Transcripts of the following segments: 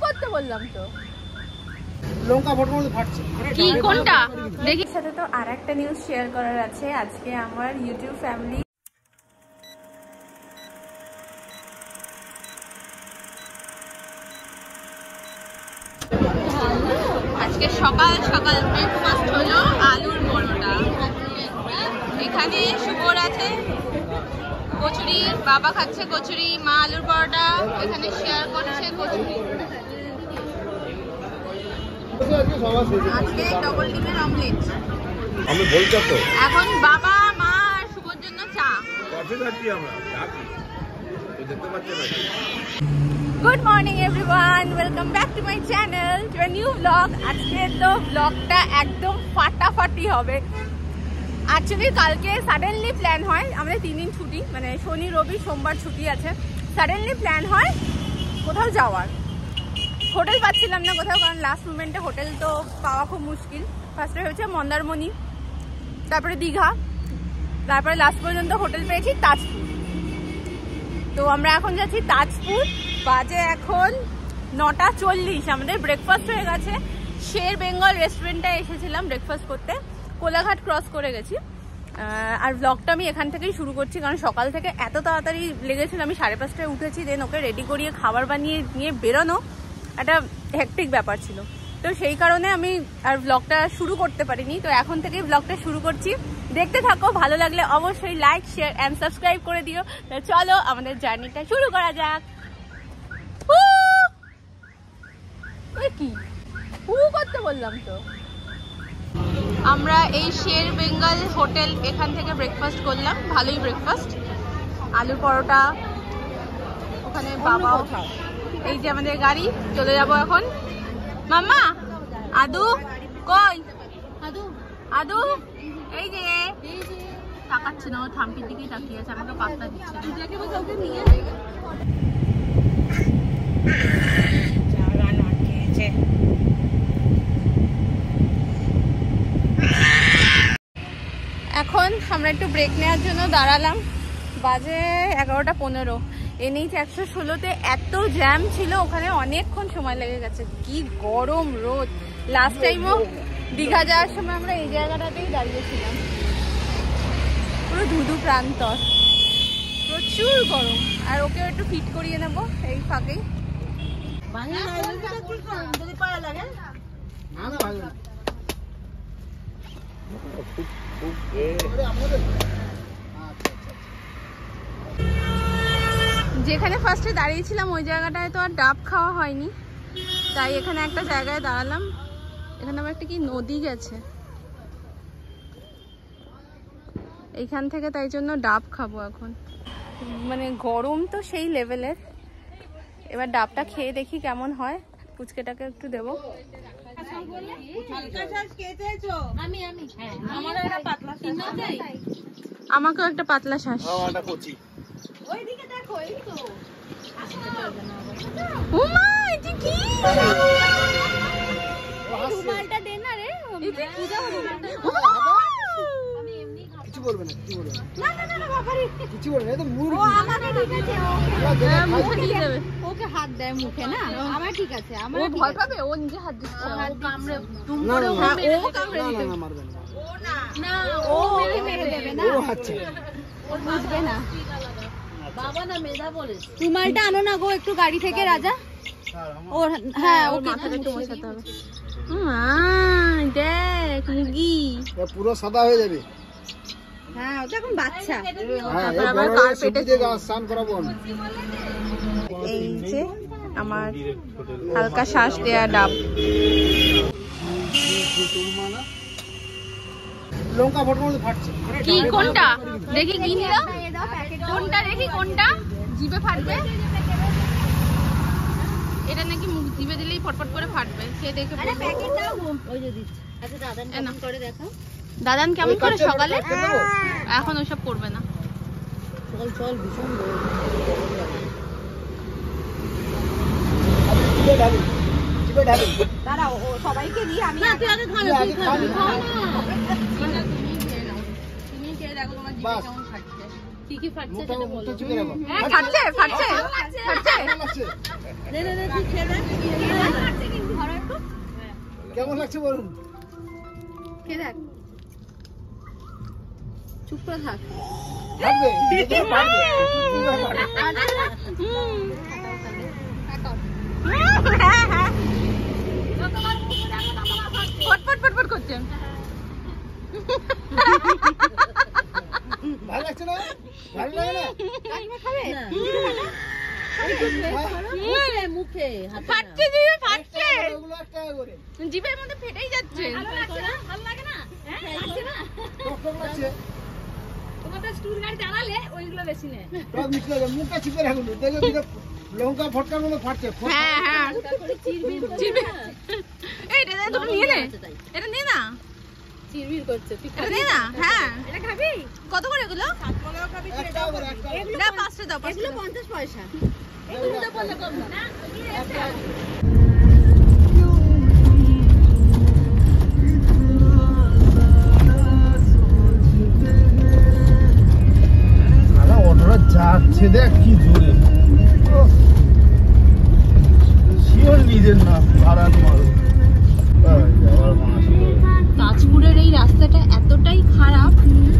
করতে বললাম তো। লঙ্কা ফটো মধ্যে ফাটছে কি কোনটা দেখি। সাথে তো আরেকটা নিউজ শেয়ার করার আছে। আজকে আমার ইউটিউব ফ্যামিলি আজকে সকাল সকাল ব্রেকফাস্ট হলো আলুর পরোটা। এখানে শুভর আছে কচুরি, বাবা খাচ্ছে কচুরি, মা আলুর পরোটা এখানে শেয়ার করছে কচুরি। আজকে ডবল ডিমের অমলেট। আমি বলছি তো এখন বাবা মা আর শুভর জন্য চা। কফি খাচ্ছি আমরা, চা কি দেখতে পাচ্ছেন না? Good morning everyone, welcome back to my channel to a new blog. আজকে তো ব্লগটা একদম ফাটাফাটি হবে। অ্যাকচুয়ালি কালকে সাডেনলি প্ল্যান হয়, আমাদের 3 দিন ছুটি, মানে শনি রবি সোমবার ছুটি আছে। সাডেনলি প্ল্যান হয় কোথাও যাওয়ার। হোটেল পাচ্ছিলাম না কোথাও, কারণ লাস্ট মোমেন্টে হোটেল তো পাওয়া খুব মুশকিল। ফার্স্টে হয়েছে মন্দারমণি, তারপরে দীঘা, তারপরে লাস্ট পর্যন্ত হোটেল পেয়েছি তাজপুর। তো আমরা এখন যাচ্ছি তাজপুর। বাজে এখন 9:40। আমাদের ব্রেকফাস্ট হয়ে গেছে। শের বেঙ্গল রেস্টুরেন্টে এসেছিলাম ব্রেকফাস্ট করতে, কোলাঘাট ক্রস করে গেছি। আর ব্লগটা আমি এখান থেকেই শুরু করছি, কারণ সকাল থেকে এত তাড়াতাড়ি লেগেছিল। আমি 5:30টায় উঠেছি, দেন ওকে রেডি করিয়ে খাবার বানিয়ে নিয়ে বেরোনো একটা হেক্টিক ব্যাপার ছিল। তো সেই কারণে আমি আর ব্লগটা শুরু করতে পারিনি। তো এখন থেকেই ব্লগটা শুরু করছি, দেখতে থাকো। ভালো লাগলে অবশ্যই লাইক শেয়ার অ্যান্ড সাবস্ক্রাইব করে দিও। তো চলো আমাদের জার্নিটা শুরু করা যাক। কি করতে বললাম তো। আমরা এই শের বেঙ্গল হোটেল এখান থেকে ব্রেকফাস্ট করলাম, ভালোই ব্রেকফাস্ট। আলুর পরোটা, ওখানে বাবা, এই যে আমাদের গাড়ি, চলে যাব এখন। মাম্মা আদু কই? আদু এই যে তাকাচ্ছে না, ও থাম্পির দিকেই তাকিয়ে আছে, আমাকে পাত্তা দিচ্ছে না। এখন আমরা একটু ব্রেক নেওয়ার জন্য দাঁড়ালাম। বাজে 11:15। NH 116-তে এত জ্যাম ছিল, ওখানে অনেকক্ষণ সময় লেগে গেছে। কি গরম রোদ। লাস্ট টাইমও দীঘা যাওয়ার সময় আমরা এই জায়গাটাতেই দাঁড়িয়েছিলাম। পুরো ধুধু প্রান্তর, প্রচুর গরম। আর ওকেও একটু ফিট করিয়ে নেবো এই ফাঁকেই। যেখানে ফার্স্টে দাঁড়িয়েছিলাম ওই জায়গাটায় তো আর ডাব খাওয়া হয়নি, তাই এখানে একটা জায়গায় দাঁড়ালাম। এখানে আবার একটা কি নদী গেছে এইখান থেকে, তাই জন্য ডাব খাবো এখন। মানে গরম তো সেই লেভেলের। এবার ডাবটা খেয়ে দেখি কেমন হয়। পুচকেটাকে একটু দেবো। আমাকেও একটা পাতলা শ্বাস। কিছু বলবে না, কিছু বলবে না, কিছু বলবে না। ওকে হাত দেয় মুখে না, আমার ঠিক আছে। আমার ভয় পাবে, ও নিজে হাত দিচ্ছে। রুমালটা আনো না গো একটু গাড়ি থেকে রাজা। ওর হ্যাঁ, ওর মাথাটা একটু মোছাতে হবে। দেখ মুগি পুরো সাদা হয়ে যাবে। হ্যাঁ, ওটা এখন বাচ্চা। এই যে আমার হালকা শ্বাস দেয়া ডাব। লঙ্কা ফটো মধ্যে ফাটছে। কি কোনটা দেখি? কি নিল? কোনটা দেখি, কোনটা জিভে ফাটবে? এটা নাকি মুখ জিভে দিলেই ফটফট করে ফাটবে। সে দেখে দাদান কেমন করে সকালে? এখন ওইসব করবে না। চল ভীষণ সবাইকে দিয়ে আমি কি কি ফাটছে মুখটা সেটা বলো। মুখটা চিপে রাখো। ফাটছে ফাটছে ফাটছে কেমন লাগছে? নে নে নে তুই খেয়ে দেখ। কেমন লাগছে বলুন? কে দেখ চুপ করে থাক। ফাটবে, ভিতরে ফাটবে। ফটফট করছে। ভালো লাগছে না? ভালো লাগে না? না। মুখে হাতে না। ফাটছে জিভে ফাটছে, ওগুলো 1 টাকা করে। জিভের মধ্যে ফেটেই যাচ্ছে। ভালো লাগে না? ভালো লাগে না? টক টক লাগছে। তোমাদের স্টুল গাড়ি চালালে ওইগুলো বেশি নেয়। টক মিষ্টি লাগে। মুখটা চিপে রাখুন। দেখো ভিতরে লঙ্কা ফটকার মতো ফাটছে। হ্যাঁ হ্যাঁ তারপরে চিরবির চিরবির। এইটা দে, দুটো নিয়ে নে, এটা নে না, চিরবির করছে। তুই এটা নে না। হ্যাঁ এটা খাবি? কত করে এগুলো? 1 টাকা করে, 1 টাকা করে। না 5 টাকা দাও, 5 এগুলো টাকা। 50 পয়সা। এগুলো তো বললে কম না। শালা অটোটা যাচ্ছে দেখ কি জোরে। শিওর নিজের না ভাড়ার মাল। যাওয়ার মাস। তাজপুরের এই রাস্তাটা এতটাই খারাপ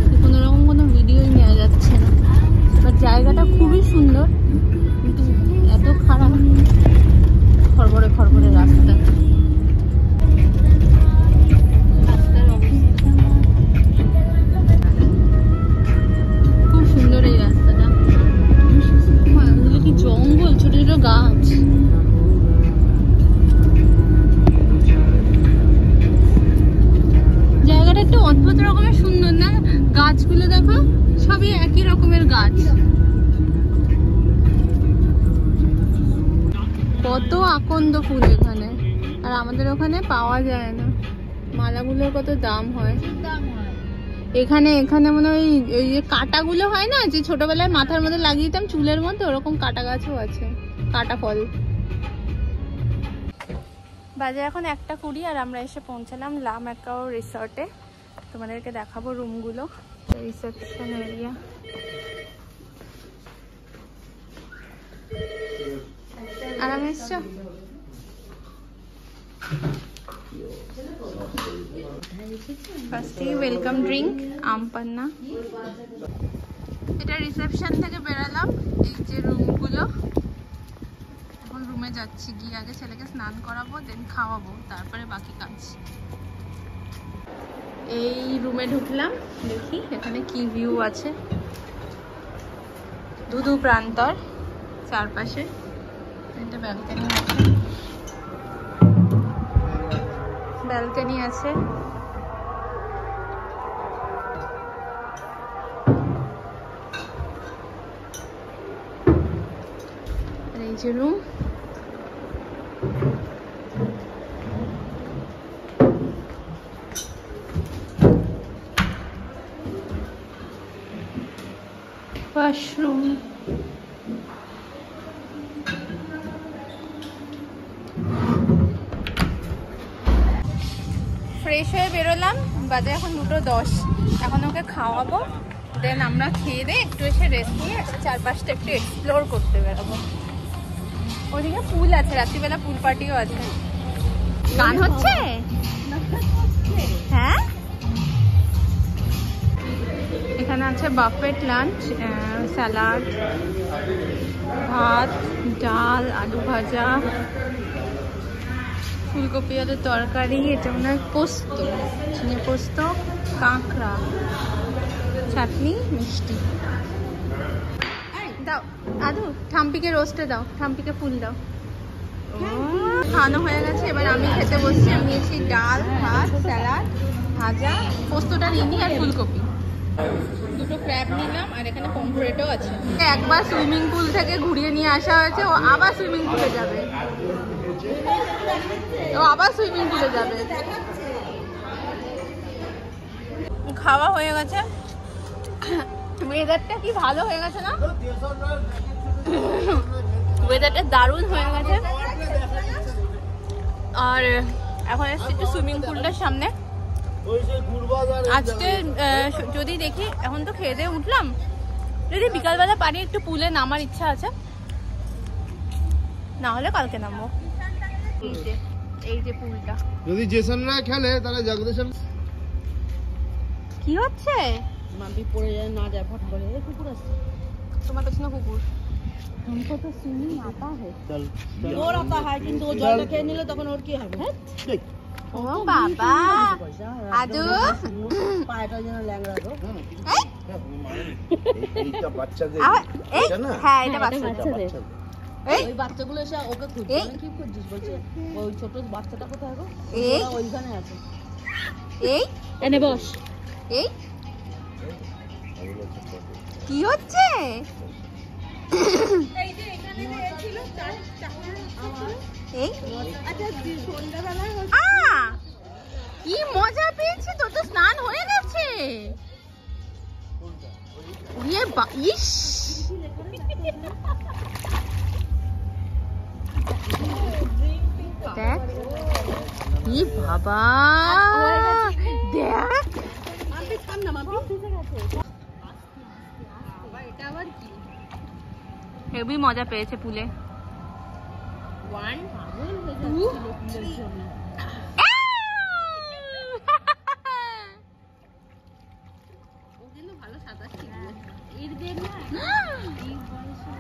যে কোনো রকম কোনো ভিডিওই নেওয়া যাচ্ছে না। এবার জায়গাটা খুবই সুন্দর কিন্তু এত খারাপ, খড়বড়ে খড়বড়ে রাস্তা। রাস্তার অবস্থা খুব সুন্দর এই রাস্তাটা। এগুলো কি জঙ্গল, ছোট ছোট গাছ। জায়গাটা একটু অদ্ভুত রকমের সুন্দর না? গাছগুলো দেখো, সবই একই রকমের গাছ। কত আকন্দ ফুল এখানে, আর আমাদের ওখানে পাওয়া যায় না। মালাগুলোর কত দাম হয় এখানে। এখানে মনে হয় ওই যে কাঁটাগুলো হয় না, যে ছোটবেলায় মাথার মধ্যে লাগিয়ে দিতাম চুলের মধ্যে, ওরকম কাঁটা গাছও আছে, কাঁটা ফল। বাজে এখন 1:20 আর আমরা এসে পৌঁছালাম লা ম্যাকাও রিসর্টে। তোমাদেরকে দেখাবো রুমগুলো। Reception area. আরামে এসছো? ফার্স্টে ওয়েলকাম ড্রিঙ্ক আম পান্না। এটা রিসেপশন থেকে বেরালাম, এই যে রুমগুলো। এখন রুমে যাচ্ছি, গিয়ে আগে ছেলেকে স্নান করাবো, দেন খাওয়াবো, তারপরে বাকি কাজ। এই রুমে ঢুকলাম, দেখি এখানে কি ভিউ আছে। ধুধু প্রান্তর চারপাশে। একটা ব্যালকনি আছে, ব্যালকনি আছে। আর এই যে রুম। ওয়াশরুম। ফ্রেশ হয়ে বেরোলাম, বাজে এখন 2:10। এখন ওকে খাওয়াবো, দেন আমরা খেয়ে দিয়ে একটু এসে রেস্ট নিয়ে চারপাশটা একটু এক্সপ্লোর করতে বেরোবো। ওদিকে পুল আছে, রাত্রিবেলা পুল পার্টিও আছে। গান হচ্ছে? হ্যাঁ, এখানে আছে বাফেট লাঞ্চ, স্যালাড, ভাত, ডাল, আলু ভাজা, ফুলকপি আলুর তরকারি, এটা মনে হয় পোস্ত, চিনি পোস্ত, কাঁকড়া, চাটনি, মিষ্টি। দাও আদু, ঠাম্পিকে রোস্টে দাও, ঠাম্পিকে ফুল দাও। খাওয়ানো হয়ে গেছে, এবার আমি খেতে বসছি। আমি নিয়েছি ডাল, ভাত, স্যালাড, ভাজা, পোস্তটা নিইনি, আর ফুলকপি। দুটো ক্র্যাব নিলাম, আর এখানে পমফ্রেটও আছে। একবার সুইমিং পুল থেকে ঘুরিয়ে নিয়ে আসা হয়েছে, ও আবার সুইমিং পুলে যাবে, ও আবার সুইমিং পুলে যাবে। খাওয়া হয়ে গেছে, ওয়েদারটা কি ভালো হয়ে গেছে না? ওয়েদারটা দারুণ হয়ে গেছে। আর এখন এসছি একটু সুইমিং পুলটার সামনে। আজকে যদি দেখি, এখন তো খেয়ে দিয়ে উঠলাম, যদি বিকালবেলা পারি একটু পুলে নামার ইচ্ছা আছে, না হলে কালকে নামবো। এই যে পুলটা, যদি জেসনরা খেলে তাহলে জগদীশন কি হচ্ছে? মাম্পি পড়ে যায় না যায় ফট করে। এই কুকুর আসছে তোমার পেছনে কুকুর। हमको तो स्विमिंग आता है, और आता है কিন্তু ও জলটা খেয়ে নিলে তখন ওর কি হবে? ও বাবা আদু পায়টা যেন ল্যাংড়া গো। এইটা বাচ্চাদের এই হ্যাঁ এটা বাচ্চাদের। ওই বাচ্চাগুলো এসে ওকে খুঁজছে, মানে কি খুঁজছিস বলছে ওই ছোট বাচ্চাটা কোথায় গো? এই ওইখানে আছে। এই এনে বস। এই কি হচ্ছে? এই যে এখানে যে ছিল চারটা এই আচ্ছা সন্ধ্যাবেলায় কি মজা পেয়েছি, তোর তো স্নান হয়ে গেছে। ইস দেখ কি বাবা, দেখ হেবি মজা পেয়েছে পুলে। 1 2 ও কিন্তু ভালো সাঁতার শিখবে। এর দেন না এই বয়সে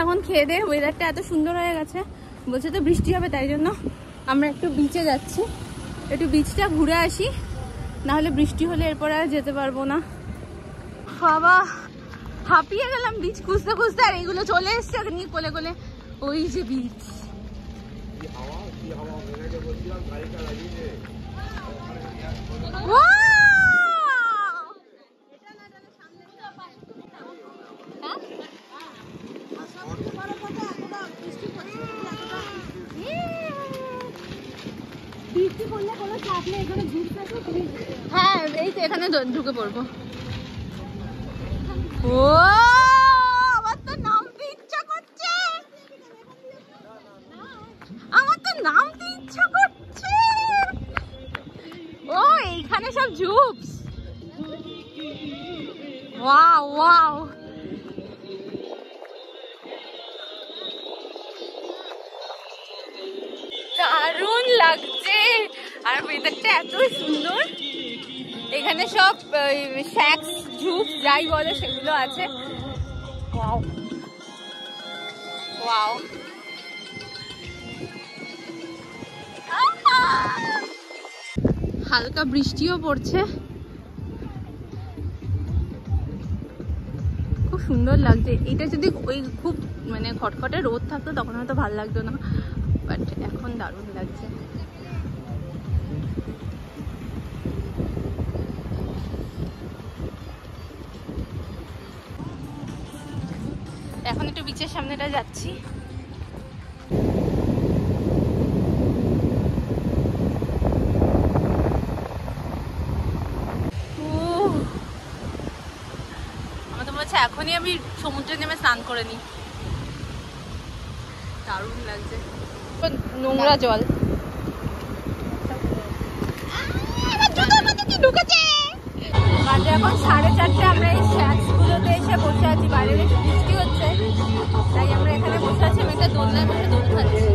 এখন খেয়ে দে, ওয়েদারটা এত সুন্দর হয়ে গেছে, বলছে তো বৃষ্টি হবে, তাই জন্য আমরা একটু বিচে যাচ্ছি, একটু বিচটা ঘুরে আসি, না হলে বৃষ্টি হলে এরপর আর যেতে পারবো না। বাবা হাঁপিয়ে গেলাম বিচ খুঁজতে খুঁজতে, আর এগুলো চলে এসছে নিয়ে কোলে কোলে। ওই যে বিচ, হ্যাঁ এই তো এখানে ঢুকে পড়বো। ও আমার তো নামতে ইচ্ছা করছে, আমার তো নামতে ইচ্ছা করছে। ও এইখানে সব ঝুপস, ওয়াও ওয়াও, দারুণ লাগছে। আর ওয়েদারটা এত সুন্দর, এখানে সব শ্যাক্স ঝুপ যাই বলে সেগুলো আছে। ওয়াও ওয়াও, হালকা বৃষ্টিও পড়ছে, খুব সুন্দর লাগছে। এটা যদি ওই খুব মানে খটখটে রোদ থাকতো তখন হয়তো ভালো লাগতো না, বাট এখন দারুণ লাগছে। এখন একটু বিচের সামনেটা যাচ্ছি। আমার তো মনে হচ্ছে এখনই আমি সমুদ্রে নেমে স্নান করে নিই, দারুণ লাগছে। নোংরা জল, বাজে এখন 4:30। আমরা এই শ্যাক্স গুলোতে এসে বসে আছি, বাইরে বেশ বৃষ্টি হচ্ছে, তাই আমরা এখানে বসে আছি। আমি একটা দোলনায় বসে দোল খাচ্ছি।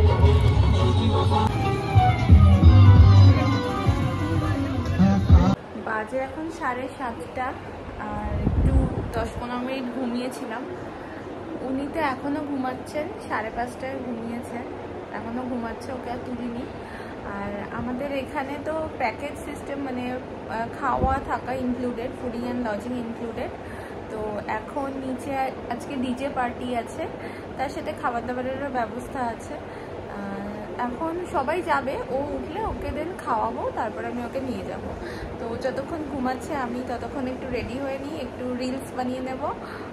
বাজে এখন 7:30, আর একটু 10-15 মিনিট ঘুমিয়েছিলাম। উনি তো এখনও ঘুমাচ্ছেন, 5:30টায় ঘুমিয়েছেন, এখনও ঘুমাচ্ছে, ওকে আর তুলিনি। আর আমাদের এখানে তো প্যাকেজ সিস্টেম, মানে খাওয়া থাকা included, fooding and lodging included. তো এখন নিচে আজকে ডিজে পার্টি আছে, তার সাথে খাবার দাবারেরও ব্যবস্থা আছে। এখন সবাই যাবে, ও উঠলে ওকে দেন খাওয়াবো, তারপর আমি ওকে নিয়ে যাব। তো যতক্ষণ ঘুমাচ্ছে আমি ততক্ষণ একটু রেডি হয়ে নিই, একটু রিলস বানিয়ে নেব,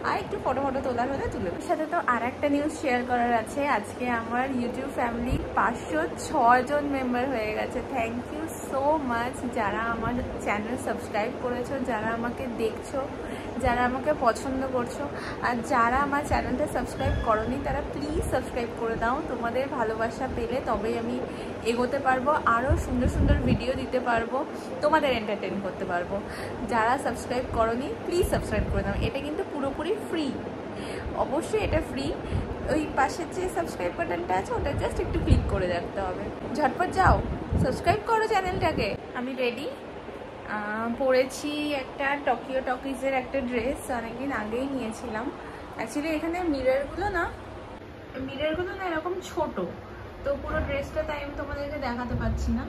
আর একটু ফটো তোলার হলে তুলে। সাথে তো আর একটা নিউজ শেয়ার করার আছে। আজকে আমার ইউটিউব ফ্যামিলি 506 জন মেম্বার হয়ে গেছে। থ্যাংক ইউ সো মাচ যারা আমার চ্যানেল সাবস্ক্রাইব করেছো, যারা আমাকে দেখছো, যারা আমাকে পছন্দ করছো। আর যারা আমার চ্যানেলটা সাবস্ক্রাইব করোনি তারা প্লিজ সাবস্ক্রাইব করে দাও। তোমাদের ভালোবাসা পেলে তবেই আমি এগোতে পারবো, আরও সুন্দর সুন্দর ভিডিও দিতে পারবো, তোমাদের এন্টারটেন করতে পারবো। যারা সাবস্ক্রাইব করোনি প্লিজ সাবস্ক্রাইব করে দাও। এটা কিন্তু পুরোপুরি ফ্রি, অবশ্যই এটা ফ্রি। ওই পাশের যে সাবস্ক্রাইব বাটনটা আছে ওটা জাস্ট একটু ক্লিক করে রাখতে হবে। ঝটপট যাও, সাবস্ক্রাইব করো চ্যানেলটাকে। আমি রেডি, পরেছি একটা টোকিও টকিজের একটা ড্রেস, অনেকদিন আগেই নিয়েছিলাম। অ্যাকচুয়ালি এখানে মিররগুলো না এরকম ছোট, তো পুরো ড্রেসটা তাই আমি তোমাদেরকে দেখাতে পারছি না।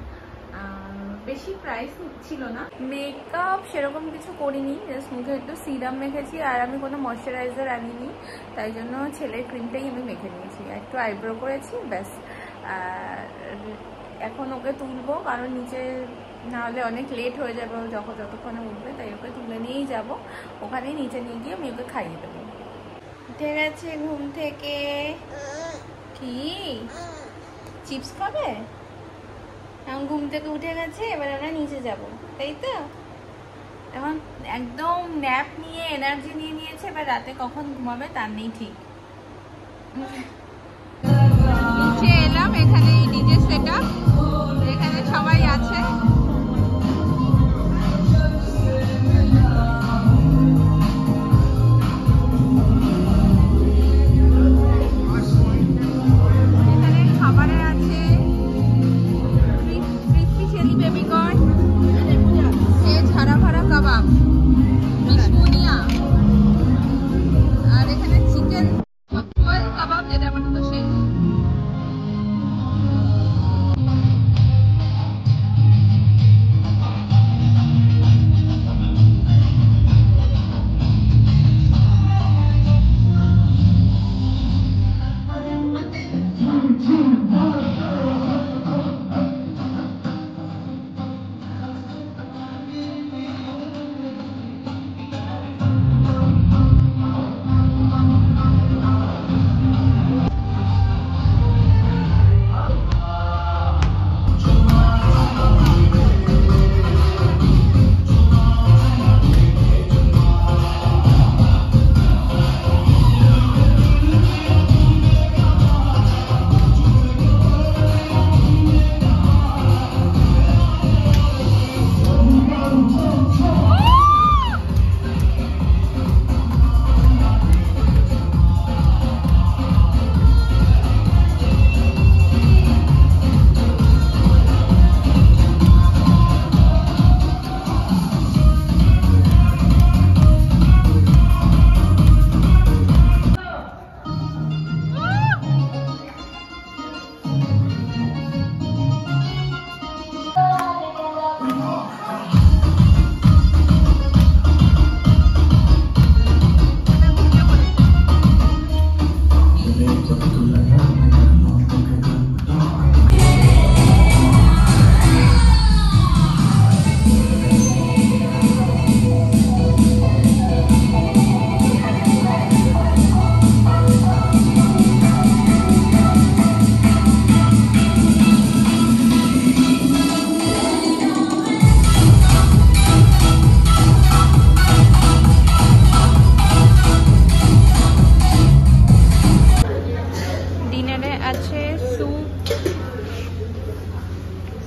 বেশি প্রাইস ছিল না। মেকআপ সেরকম কিছু করিনি, জাস্ট মুখে একটু সিরাম মেখেছি, আর আমি কোনো ময়শ্চারাইজার আনিনি, তাই জন্য ছেলের ক্রিমটাই আমি মেখে নিয়েছি। একটু আইব্রো করেছি ব্যাস। এখন ওকে তুলবো, কারণ নিচে না হলে অনেক লেট হয়ে যাবে, যতক্ষণে উঠবে, তাই ওকে তুলে নিয়েই যাব। ওখানেই নিচে নিয়ে গিয়ে আমি ওকে খাইয়ে দেবো। উঠে গেছে ঘুম থেকে। কি চিপস খাবে? এখন ঘুম থেকে উঠে গেছে, এবার আমরা নিচে যাব, তাই তো? এখন একদম ন্যাপ নিয়ে এনার্জি নিয়ে নিয়েছে, এবার রাতে কখন ঘুমাবে তার নেই ঠিক। নিচে এলাম, এখানে ডিজে সেটআপ, এখানে সবাই আছে। এখানে খাবারে আছে ক্রিসপি চিলি বেবিকর্ন, ভেজ হারা ভরা কাবাব, বিসমুনিয়া, আর এখানে চিকেন কাবাব, যেটা আমার তো সেই।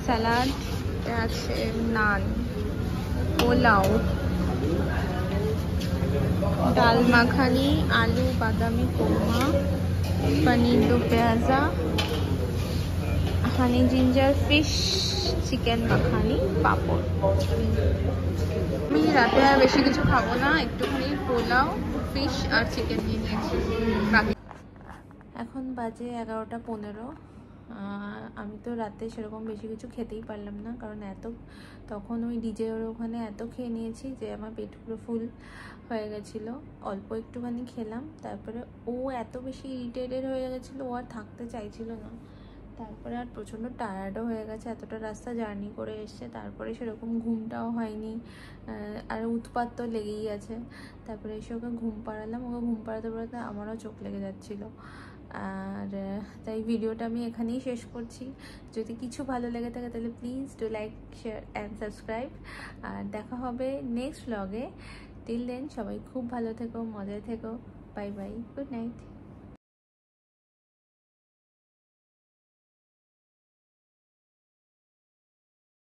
স্যালাড আছে, নান, পোলাও, ডাল মাখানি, আলু বাদামি কোরমা, পনির দো পেঁয়াজা, হানি জিঞ্জার ফিশ, চিকেন মাখানি, পাঁপড়। আমি রাতে আর বেশি কিছু খাবো না, একটুখানি পোলাও, ফিশ আর চিকেন নিয়ে নিয়েছি। এখন বাজে 11:15। আমি তো রাতে সেরকম বেশি কিছু খেতেই পারলাম না, কারণ তখন ওই ডিজের ওখানে এত খেয়ে নিয়েছি যে আমার পেট পুরো ফুল হয়ে গেছিলো। অল্প একটুখানি খেলাম, তারপরে ও এত বেশি ইরিটেটেড হয়ে গেছিলো, ও আর থাকতে চাইছিল না, তারপরে আর প্রচণ্ড টায়ার্ডও হয়ে গেছে, এতটা রাস্তা জার্নি করে এসছে, তারপরে সেরকম ঘুমটাও হয়নি, আর উৎপাত তো লেগেই আছে। তারপরে এসে ওকে ঘুম পাড়ালাম, ওকে ঘুম পাড়াতে পাড়াতে আমারও চোখ লেগে যাচ্ছিলো। আর তাই ভিডিওটা আমি এখানেই শেষ করছি। যদি কিছু ভালো লেগে থাকে তাহলে please do like, share and subscribe. আর দেখা হবে নেক্সট ব্লগে। টিল দেন সবাই খুব ভালো থেকো, মজায় থেকো। Bye bye, good night.